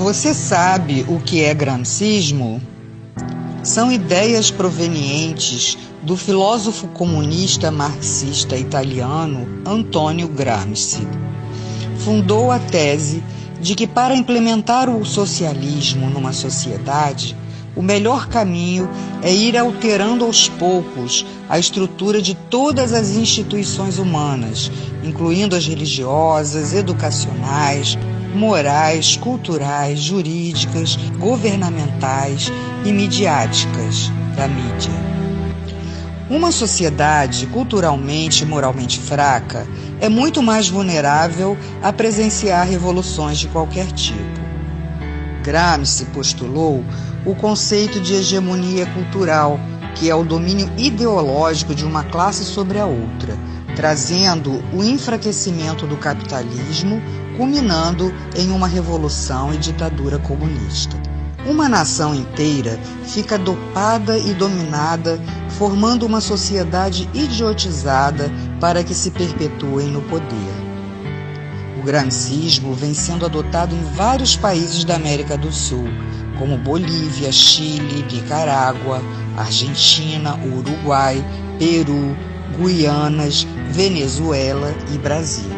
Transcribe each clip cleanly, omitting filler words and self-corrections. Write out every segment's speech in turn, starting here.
Você sabe o que é gramscismo? São ideias provenientes do filósofo comunista marxista italiano Antonio Gramsci. Fundou a tese de que para implementar o socialismo numa sociedade, o melhor caminho é ir alterando aos poucos a estrutura de todas as instituições humanas, incluindo as religiosas, educacionais, morais, culturais, jurídicas, governamentais e midiáticas da mídia. Uma sociedade culturalmente e moralmente fraca é muito mais vulnerável a presenciar revoluções de qualquer tipo. Gramsci postulou o conceito de hegemonia cultural, que é o domínio ideológico de uma classe sobre a outra, trazendo o enfraquecimento do capitalismo, culminando em uma revolução e ditadura comunista. Uma nação inteira fica dopada e dominada, formando uma sociedade idiotizada para que se perpetuem no poder. O gramscismo vem sendo adotado em vários países da América do Sul, como Bolívia, Chile, Nicarágua, Argentina, Uruguai, Peru, Guianas, Venezuela e Brasil.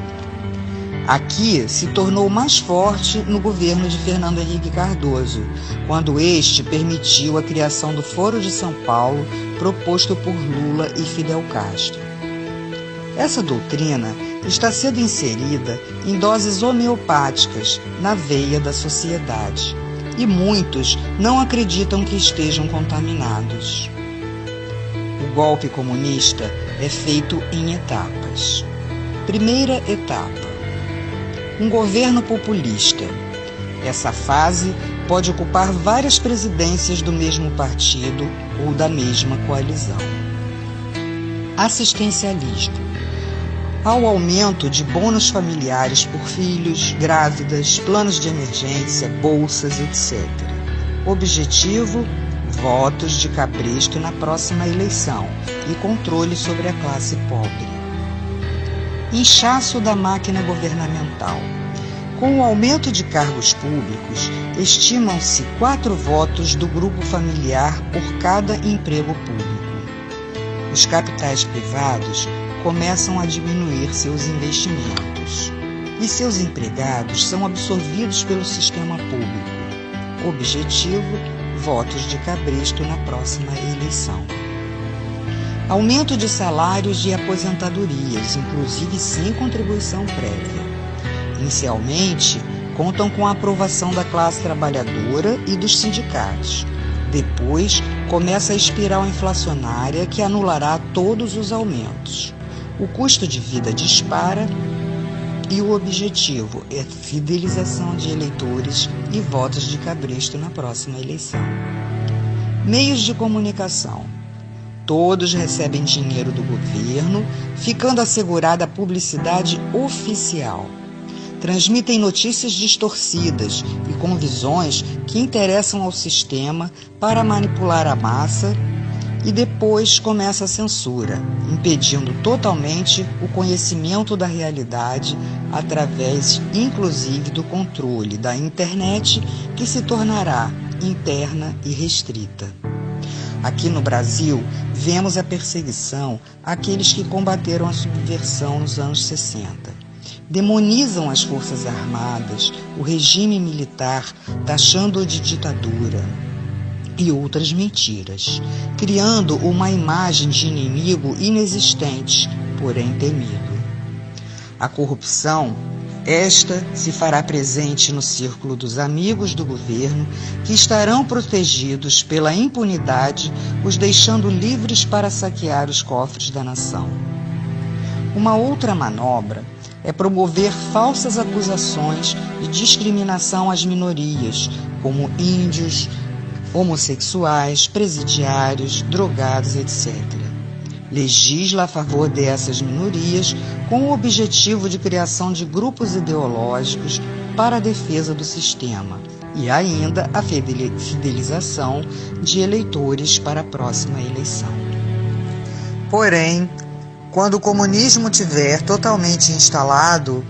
Aqui se tornou mais forte no governo de Fernando Henrique Cardoso, quando este permitiu a criação do Foro de São Paulo, proposto por Lula e Fidel Castro. Essa doutrina está sendo inserida em doses homeopáticas na veia da sociedade, e muitos não acreditam que estejam contaminados. O golpe comunista é feito em etapas. Primeira etapa: um governo populista. Essa fase pode ocupar várias presidências do mesmo partido ou da mesma coalizão. Assistencialismo. Ao aumento de bônus familiares por filhos, grávidas, planos de emergência, bolsas, etc. Objetivo: votos de cabresto na próxima eleição e controle sobre a classe pobre. Inchaço da máquina governamental. Com o aumento de cargos públicos, estimam-se 4 votos do grupo familiar por cada emprego público. Os capitais privados começam a diminuir seus investimentos e seus empregados são absorvidos pelo sistema público. Objetivo: votos de cabresto na próxima eleição. Aumento de salários e aposentadorias, inclusive sem contribuição prévia. Inicialmente, contam com a aprovação da classe trabalhadora e dos sindicatos. Depois, começa a espiral inflacionária que anulará todos os aumentos. O custo de vida dispara e o objetivo é fidelização de eleitores e votos de cabresto na próxima eleição. Meios de comunicação. Todos recebem dinheiro do governo, ficando assegurada a publicidade oficial. Transmitem notícias distorcidas e com visões que interessam ao sistema para manipular a massa, e depois começa a censura, impedindo totalmente o conhecimento da realidade através, inclusive, do controle da internet, que se tornará interna e restrita. Aqui no Brasil, vemos a perseguição àqueles que combateram a subversão nos anos 60. Demonizam as Forças Armadas, o regime militar, taxando-o de ditadura e outras mentiras, criando uma imagem de inimigo inexistente, porém temido. A corrupção, esta se fará presente no círculo dos amigos do governo, que estarão protegidos pela impunidade, os deixando livres para saquear os cofres da nação. Uma outra manobra é promover falsas acusações de discriminação às minorias, como índios, homossexuais, presidiários, drogados, etc. Legisla a favor dessas minorias com o objetivo de criação de grupos ideológicos para a defesa do sistema e ainda a fidelização de eleitores para a próxima eleição. Porém, quando o comunismo tiver totalmente instalado,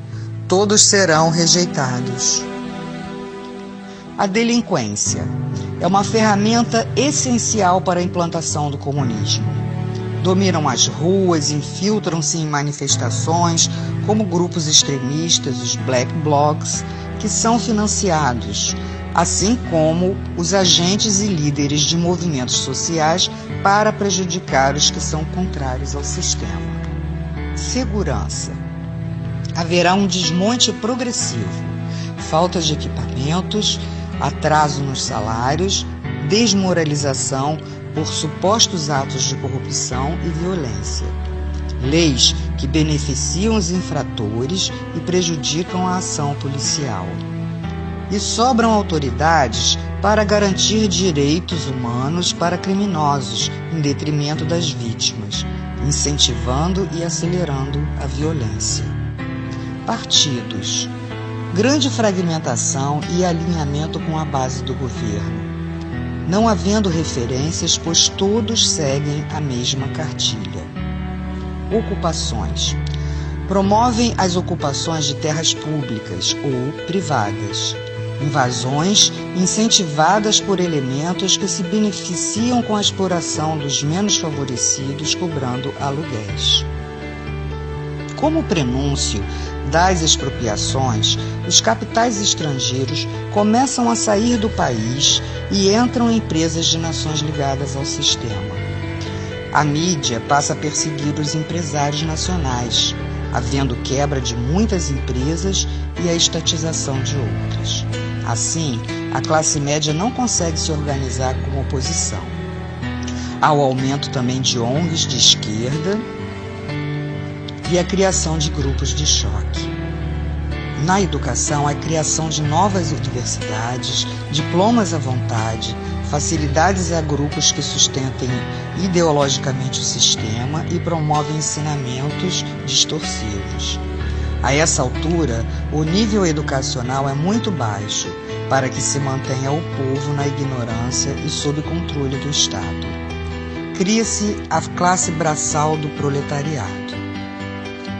todos serão rejeitados. A delinquência é uma ferramenta essencial para a implantação do comunismo. Dominam as ruas, infiltram-se em manifestações como grupos extremistas, os Black Blocs, que são financiados, assim como os agentes e líderes de movimentos sociais para prejudicar os que são contrários ao sistema. Segurança. Haverá um desmonte progressivo, falta de equipamentos, atraso nos salários, desmoralização por supostos atos de corrupção e violência. Leis que beneficiam os infratores e prejudicam a ação policial. E sobram autoridades para garantir direitos humanos para criminosos, em detrimento das vítimas, incentivando e acelerando a violência. Partidos. Grande fragmentação e alinhamento com a base do governo, não havendo referências, pois todos seguem a mesma cartilha. Ocupações. Promovem as ocupações de terras públicas ou privadas. Invasões incentivadas por elementos que se beneficiam com a exploração dos menos favorecidos, cobrando aluguéis. Como prenúncio das expropriações, os capitais estrangeiros começam a sair do país e entram empresas de nações ligadas ao sistema. A mídia passa a perseguir os empresários nacionais, havendo quebra de muitas empresas e a estatização de outras. Assim, a classe média não consegue se organizar como oposição. Há o aumento também de ONGs de esquerda e a criação de grupos de choque. Na educação, a criação de novas universidades, diplomas à vontade, facilidades a grupos que sustentem ideologicamente o sistema e promovem ensinamentos distorcidos. A essa altura, o nível educacional é muito baixo para que se mantenha o povo na ignorância e sob controle do Estado. Cria-se a classe braçal do proletariado.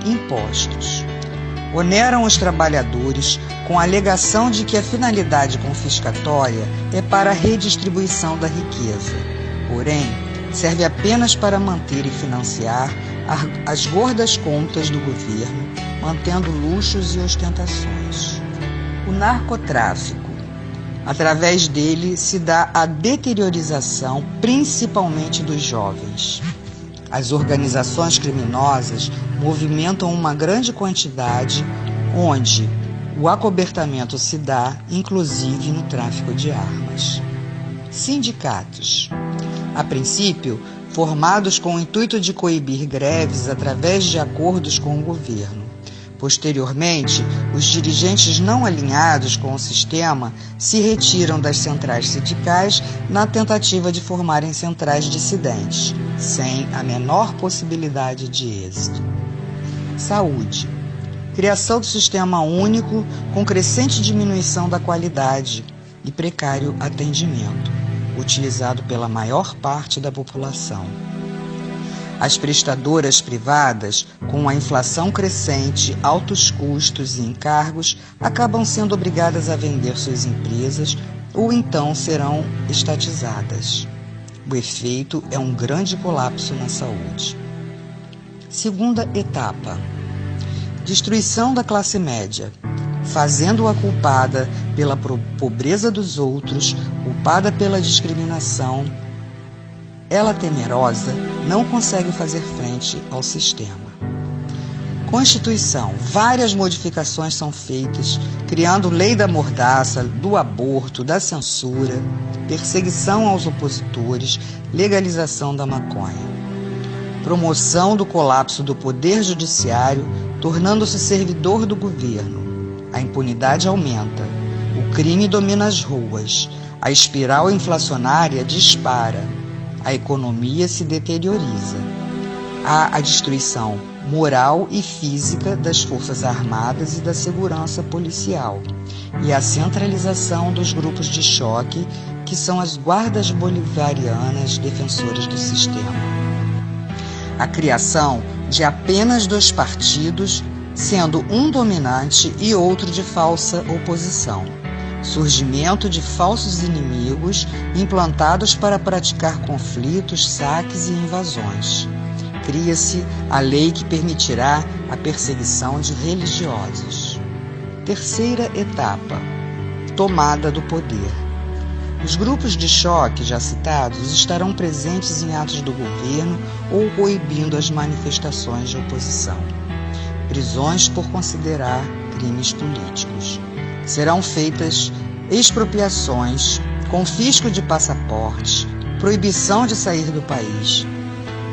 Impostos. Oneram os trabalhadores com a alegação de que a finalidade confiscatória é para a redistribuição da riqueza. Porém, serve apenas para manter e financiar as gordas contas do governo, mantendo luxos e ostentações. O narcotráfico. Através dele se dá a deteriorização, principalmente dos jovens. As organizações criminosas movimentam uma grande quantidade, onde o acobertamento se dá, inclusive no tráfico de armas. Sindicatos. A princípio, formados com o intuito de coibir greves através de acordos com o governo. Posteriormente, os dirigentes não alinhados com o sistema se retiram das centrais sindicais na tentativa de formarem centrais dissidentes, sem a menor possibilidade de êxito. Saúde. Criação do sistema único com crescente diminuição da qualidade e precário atendimento, utilizado pela maior parte da população. As prestadoras privadas, com a inflação crescente, altos custos e encargos, acabam sendo obrigadas a vender suas empresas ou então serão estatizadas. O efeito é um grande colapso na saúde. Segunda etapa. Destruição da classe média, fazendo-a culpada pela pobreza dos outros, culpada pela discriminação. Ela, temerosa, não consegue fazer frente ao sistema. Constituição. Várias modificações são feitas, criando lei da mordaça, do aborto, da censura, perseguição aos opositores, legalização da maconha. Promoção do colapso do poder judiciário, tornando-se servidor do governo. A impunidade aumenta, o crime domina as ruas, a espiral inflacionária dispara, a economia se deterioriza. Há a destruição moral e física das forças armadas e da segurança policial, e a centralização dos grupos de choque, que são as guardas bolivarianas defensoras do sistema. A criação de apenas 2 partidos, sendo um dominante e outro de falsa oposição. surgimento de falsos inimigos implantados para praticar conflitos, saques e invasões. Cria-se a lei que permitirá a perseguição de religiosos. Terceira etapa: tomada do poder. Os grupos de choque já citados estarão presentes em atos do governo ou coibindo as manifestações de oposição. Prisões por considerar crimes políticos. Serão feitas expropriações, confisco de passaportes, proibição de sair do país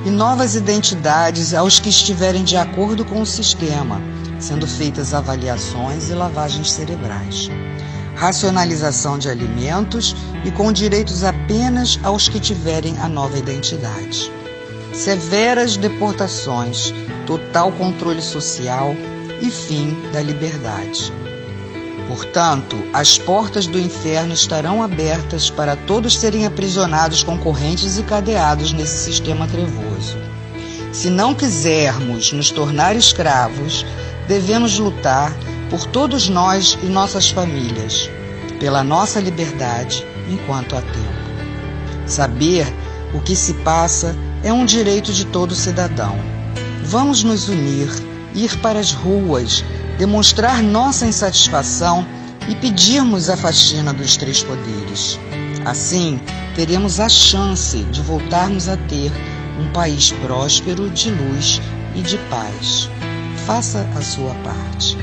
e novas identidades aos que estiverem de acordo com o sistema, sendo feitas avaliações e lavagens cerebrais. Racionalização de alimentos e com direitos apenas aos que tiverem a nova identidade. Severas deportações, total controle social e fim da liberdade. Portanto, as portas do inferno estarão abertas para todos serem aprisionados com correntes e cadeados nesse sistema trevoso. Se não quisermos nos tornar escravos, devemos lutar por todos nós e nossas famílias, pela nossa liberdade enquanto há tempo. Saber o que se passa é um direito de todo cidadão. Vamos nos unir, ir para as ruas, demonstrar nossa insatisfação e pedirmos a faxina dos três poderes. Assim, teremos a chance de voltarmos a ter um país próspero, de luz e de paz. Faça a sua parte.